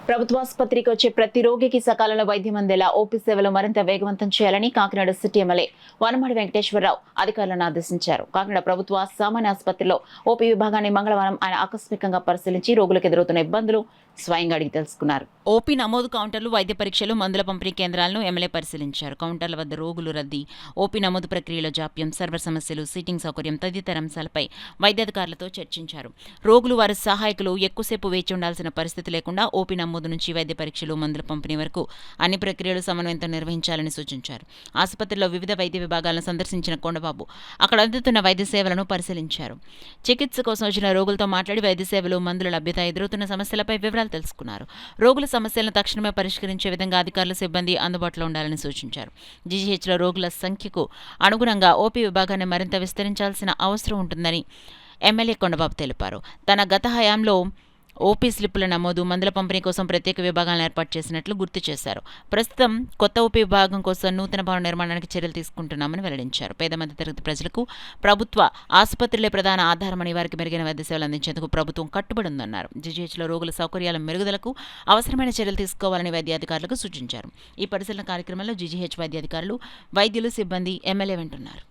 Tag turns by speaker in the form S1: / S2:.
S1: ప్రభుత్వాసుపత్రికి వచ్చే ప్రతి రోగికి సకాలంలో వైద్యం అందేలా ఓపీ సేవలు మరింత వేగవంతం చేయాలని కాకినాడ సిటీ ఎమ్మెల్యే వనమాడి వెంకటేశ్వరరావు అధికారులను ఆదేశించారు. కాకినాడ ప్రభుత్వ సామాన్య ఆసుపత్రిలో ఓపీ విభాగాన్ని మంగళవారం ఆయన ఆకస్మికంగా పరిశీలించి రోగులకు ఎదురవుతున్న ఇబ్బందులు స్వయంగా అడిగి తెలుసుకున్నారు. ఓపీ నమోదు కౌంటర్లు, వైద్య పరీక్షలు, మందుల పంపిణీ కేంద్రాలను ఎమ్మెల్యే పరిశీలించారు. కౌంటర్ల వద్ద రోగులు రద్దీ, ఓపీ నమోదు ప్రక్రియలో జాప్యం, సర్వర్ సమస్యలు, సీటింగ్ సౌకర్యం తదితర అంశాలపై వైద్యాధికారులతో చర్చించారు. రోగులు, వారి సహాయకులు ఎక్కువసేపు వేచి ఉండాల్సిన పరిస్థితి లేకుండా ఓపీ నమోదు నుంచి వైద్య పరీక్షలు, మందుల పంపిణీ వరకు అన్ని ప్రక్రియలు సమన్వయంతో నిర్వహించాలని సూచించారు. ఆసుపత్రిలో వివిధ వైద్య విభాగాలను సందర్శించిన కొండబాబు అక్కడ అందుతున్న వైద్య సేవలను పరిశీలించారు. చికిత్స కోసం వచ్చిన రోగులతో మాట్లాడి వైద్య సేవలు, మందుల లభ్యత, ఎదురవుతున్న సమస్యలపై వివరాలు తెలుసుకున్నారు. రోగుల సమస్యలను తక్షణమే పరిష్కరించే విధంగా అధికారుల సిబ్బంది అందుబాటులో ఉండాలని సూచించారు. జీజీహెచ్లో రోగుల సంఖ్యకు అనుగుణంగా ఓపీ విభాగాన్ని మరింత విస్తరించాల్సిన అవసరం ఉంటుందని ఎమ్మెల్యే కొండబాబు తెలిపారు. తన గత హయాంలో ఓపీ స్లిప్పుల నమోదు, మందుల పంపిణీ కోసం ప్రత్యేక విభాగాలను ఏర్పాటు చేసినట్లు గుర్తు చేశారు. ప్రస్తుతం కొత్త ఓపీ విభాగం కోసం నూతన భవన నిర్మాణానికి చర్యలు తీసుకుంటున్నామని వెల్లడించారు. పేద మధ్యతరగతి ప్రజలకు ప్రభుత్వ ఆసుపత్రులే ప్రధాన ఆధారమని, వారికి మెరుగైన వైద్య సేవలు అందించేందుకు ప్రభుత్వం కట్టుబడి ఉందన్నారు. జీజీహెచ్లో రోగుల సౌకర్యాల మెరుగుదలకు అవసరమైన చర్యలు తీసుకోవాలని వైద్యాధికారులకు సూచించారు. ఈ పరిశీలన కార్యక్రమంలో జీజీహెచ్ వైద్యాధికారులు, వైద్యులు, సిబ్బంది ఎమ్మెల్యే వెంటున్నారు.